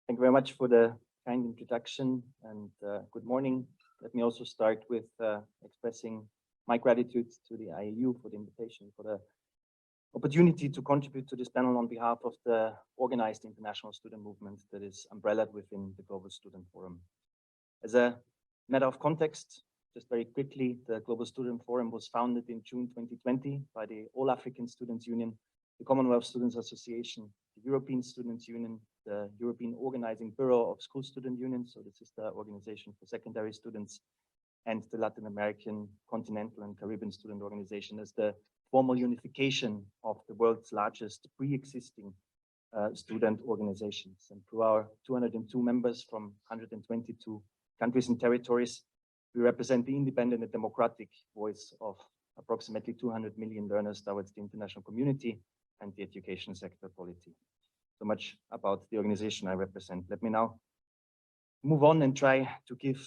Thank you very much for the kind introduction and good morning. Let me also start with expressing my gratitude to the IAU for the invitation, for the opportunity to contribute to this panel on behalf of the organized international student movement that is umbrellaed within the Global Student Forum. As a matter of context, just very quickly, the Global Student Forum was founded in June 2020 by the All African Students Union, the Commonwealth Students Association, the European Students Union, the European Organizing Bureau of School Student Unions, so this is the organization for secondary students, and the Latin American, Continental and Caribbean Student Organization as the formal unification of the world's largest pre-existing student organizations. And through our 202 members from 122 countries and territories, we represent the independent and democratic voice of approximately 200 million learners towards the international community and the education sector polity. So much about the organization I represent. Let me now move on and try to give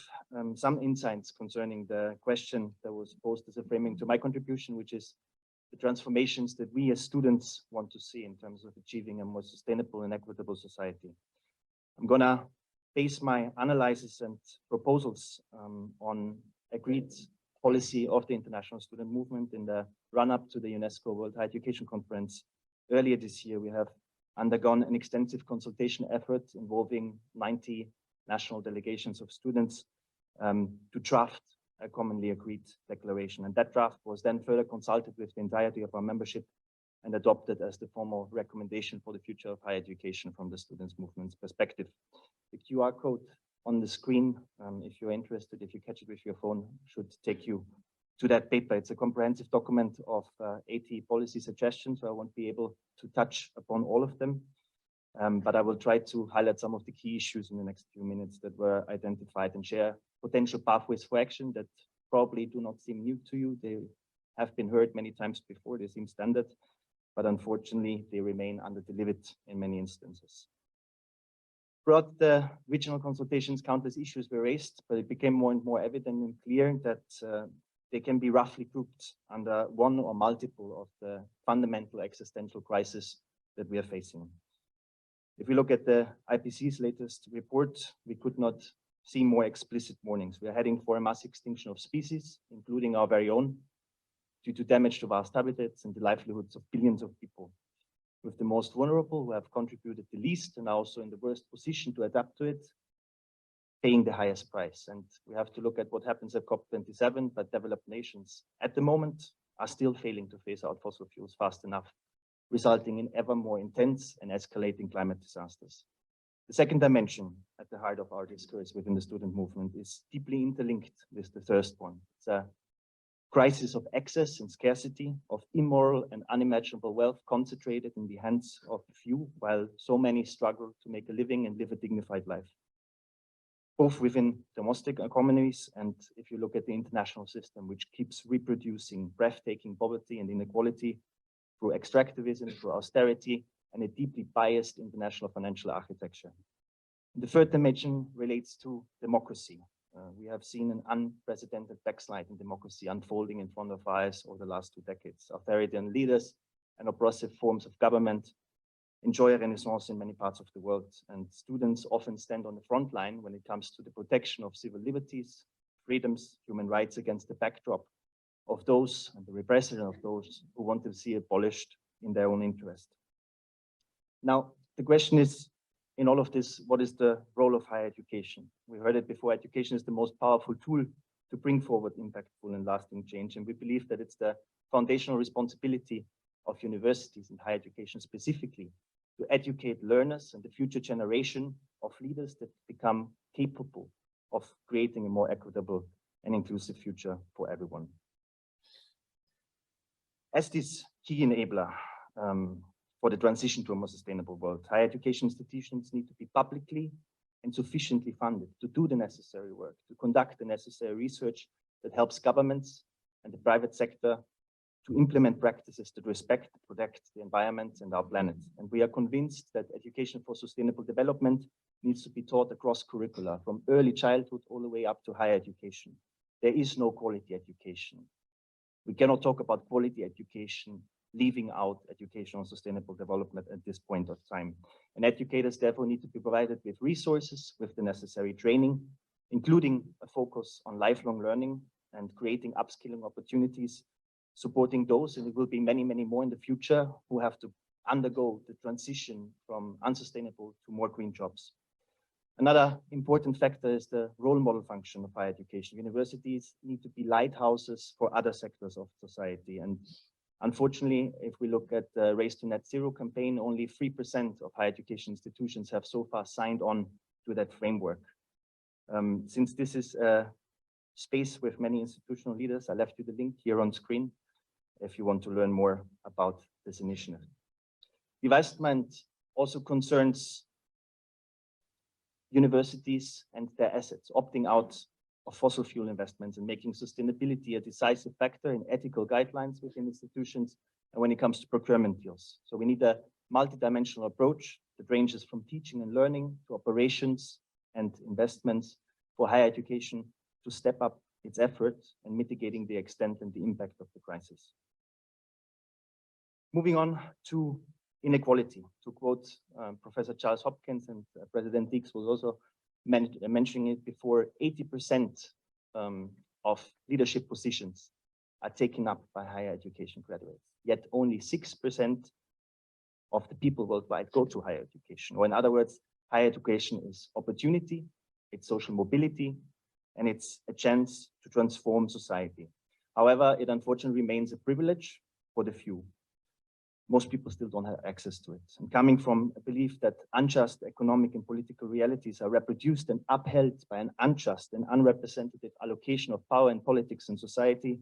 some insights concerning the question that was posed as a framing to my contribution, which is the transformations that we as students want to see in terms of achieving a more sustainable and equitable society. I'm gonna base my analysis and proposals on agreed policy of the international student movement in the run-up to the UNESCO World Higher Education Conference. Earlier this year, we have undergone an extensive consultation effort involving 90 national delegations of students to draft a commonly agreed declaration. And that draft was then further consulted with the entirety of our membership and adopted as the formal recommendation for the future of higher education from the students' movement's perspective. The QR code on the screen, if you're interested, if you catch it with your phone, should take you to that paper. It's a comprehensive document of 80 policy suggestions, so I won't be able to touch upon all of them. But I will try to highlight some of the key issues in the next few minutes that were identified and share potential pathways for action that probably do not seem new to you. They have been heard many times before, they seem standard, but unfortunately they remain under-delivered in many instances. Throughout the regional consultations, countless issues were raised, but it became more and more evident and clear that they can be roughly grouped under one or multiple of the fundamental existential crises that we are facing. If we look at the IPCC's latest report, we could not see more explicit warnings. We are heading for a mass extinction of species, including our very own, due to damage to vast habitats and the livelihoods of billions of people. With the most vulnerable, who have contributed the least and are also in the worst position to adapt to it, paying the highest price. And we have to look at what happens at COP27, but developed nations at the moment are still failing to phase out fossil fuels fast enough, resulting in ever more intense and escalating climate disasters. The second dimension at the heart of our discourse within the student movement is deeply interlinked with the first one. It's a crisis of excess and scarcity, of immoral and unimaginable wealth concentrated in the hands of a few, while so many struggle to make a living and live a dignified life, both within domestic economies and if you look at the international system, which keeps reproducing breathtaking poverty and inequality through extractivism, through austerity, and a deeply biased international financial architecture. The third dimension relates to democracy. We have seen an unprecedented backslide in democracy unfolding in front of our eyes over the last 2 decades. Authoritarian leaders and oppressive forms of government enjoy a renaissance in many parts of the world, and students often stand on the front line when it comes to the protection of civil liberties, freedoms, human rights against the backdrop of those and the repression of those who want to see abolished in their own interest. Now, the question is, in all of this, what is the role of higher education? We heard it before, education is the most powerful tool to bring forward impactful and lasting change. And we believe that it's the foundational responsibility of universities and higher education specifically to educate learners and the future generation of leaders that become capable of creating a more equitable and inclusive future for everyone. As this key enabler for the transition to a more sustainable world, higher education institutions need to be publicly and sufficiently funded to do the necessary work, to conduct the necessary research that helps governments and the private sector to implement practices that respect and protect the environment and our planet. And we are convinced that education for sustainable development needs to be taught across curricula, from early childhood all the way up to higher education. There is no quality education. We cannot talk about quality education leaving out education on sustainable development at this point of time. And educators therefore need to be provided with resources, with the necessary training, including a focus on lifelong learning and creating upskilling opportunities, supporting those, and it will be many, many more in the future, who have to undergo the transition from unsustainable to more green jobs. Another important factor is the role model function of higher education. Universities need to be lighthouses for other sectors of society. And unfortunately, if we look at the Race to Net Zero campaign, only 3% of higher education institutions have so far signed on to that framework. Since this is a space with many institutional leaders, I left you the link here on screen if you want to learn more about this initiative. Divestment also concerns universities and their assets, opting out of fossil fuel investments and making sustainability a decisive factor in ethical guidelines within institutions and when it comes to procurement deals. So we need a multidimensional approach that ranges from teaching and learning to operations and investments for higher education to step up its efforts and mitigating the extent and the impact of the crisis. Moving on to inequality, to quote Professor Charles Hopkins, and President Deeks was also mentioning it before, 80% of leadership positions are taken up by higher education graduates, yet only 6% of the people worldwide go to higher education. Or in other words, higher education is opportunity, it's social mobility, and it's a chance to transform society. However, it unfortunately remains a privilege for the few. Most people still don't have access to it. And coming from a belief that unjust economic and political realities are reproduced and upheld by an unjust and unrepresentative allocation of power in politics and society,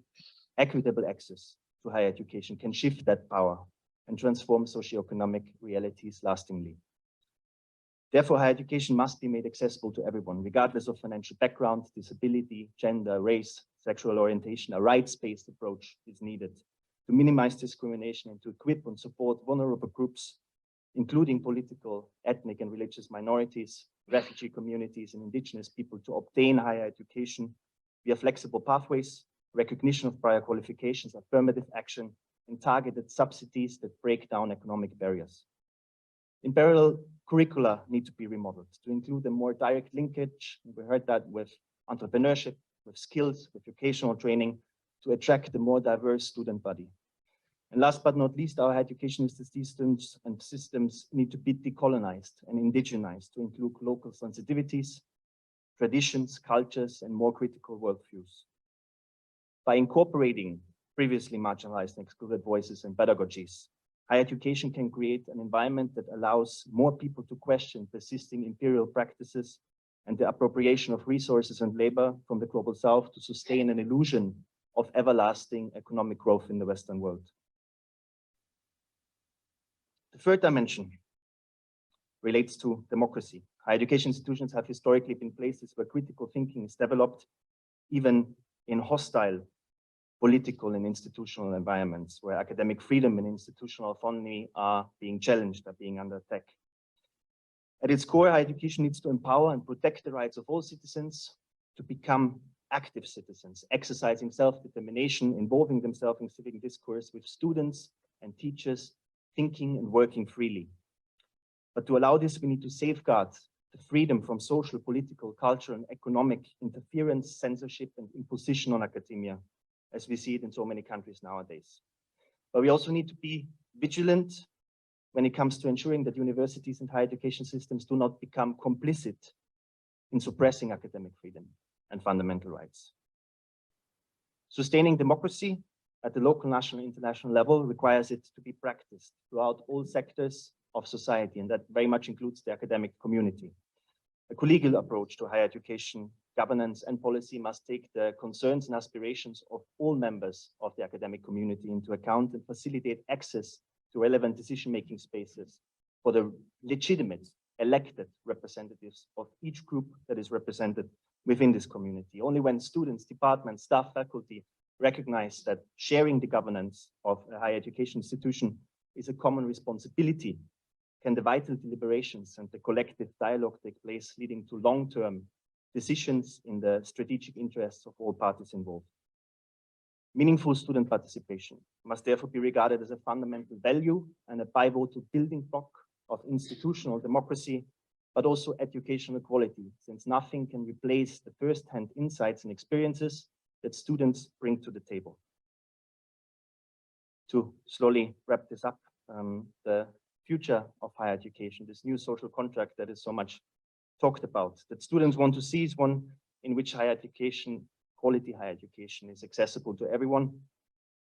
equitable access to higher education can shift that power and transform socioeconomic realities lastingly. Therefore, higher education must be made accessible to everyone, regardless of financial background, disability, gender, race, sexual orientation. A rights-based approach is needed to minimize discrimination and to equip and support vulnerable groups, including political, ethnic, and religious minorities, refugee communities, and indigenous people to obtain higher education via flexible pathways, recognition of prior qualifications, affirmative action, and targeted subsidies that break down economic barriers. In parallel, curricula need to be remodeled to include a more direct linkage, and we heard that, with entrepreneurship, with skills, with vocational training, to attract a more diverse student body. And last but not least, our education systems and systems need to be decolonized and indigenized to include local sensitivities, traditions, cultures, and more critical worldviews. By incorporating previously marginalized and excluded voices and pedagogies, higher education can create an environment that allows more people to question persisting imperial practices and the appropriation of resources and labor from the global south to sustain an illusion of everlasting economic growth in the Western world. The third dimension relates to democracy. Higher education institutions have historically been places where critical thinking is developed, even in hostile political and institutional environments, where academic freedom and institutional autonomy are being challenged, are being under attack. At its core, higher education needs to empower and protect the rights of all citizens to become active citizens, exercising self-determination, involving themselves in civic discourse with students and teachers, thinking and working freely. But to allow this, we need to safeguard the freedom from social, political, cultural, and economic interference, censorship, and imposition on academia, as we see it in so many countries nowadays. But we also need to be vigilant when it comes to ensuring that universities and higher education systems do not become complicit in suppressing academic freedom and fundamental rights. Sustaining democracy at the local, national, and international level requires it to be practiced throughout all sectors of society, and that very much includes the academic community. A collegial approach to higher education governance and policy must take the concerns and aspirations of all members of the academic community into account and facilitate access to relevant decision-making spaces for the legitimate elected representatives of each group that is represented within this community. Only when students, departments, staff, faculty recognize that sharing the governance of a higher education institution is a common responsibility can the vital deliberations and the collective dialogue take place, leading to long-term decisions in the strategic interests of all parties involved. Meaningful student participation must therefore be regarded as a fundamental value and a pivotal building block of institutional democracy, but also educational equality, since nothing can replace the first-hand insights and experiences that students bring to the table. To slowly wrap this up, the future of higher education, this new social contract that is so much talked about, that students want to see, is one in which higher education, quality higher education, is accessible to everyone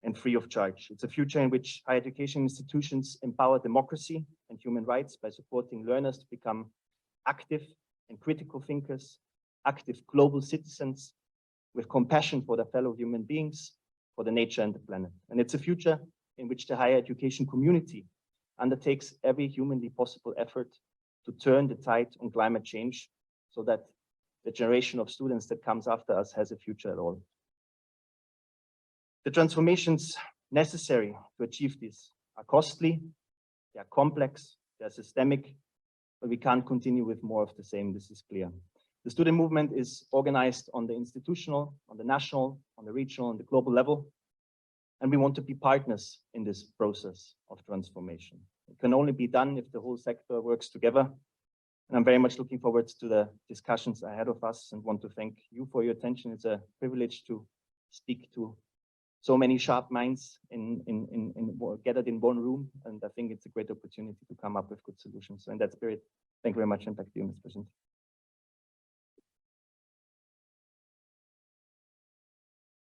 and free of charge. It's a future in which higher education institutions empower democracy and human rights by supporting learners to become active and critical thinkers, active global citizens with compassion for their fellow human beings, for the nature and the planet. And it's a future in which the higher education community undertakes every humanly possible effort to turn the tide on climate change so that the generation of students that comes after us has a future at all. The transformations necessary to achieve this are costly, they are complex, they are systemic, but we can't continue with more of the same, this is clear. The student movement is organized on the institutional, on the national, on the regional, and the global level, and we want to be partners in this process of transformation. It can only be done if the whole sector works together, and I'm very much looking forward to the discussions ahead of us and want to thank you for your attention. It's a privilege to speak to so many sharp minds gathered in one room, and I think it's a great opportunity to come up with good solutions. So in that spirit, thank you very much, and back to you, Mr. President.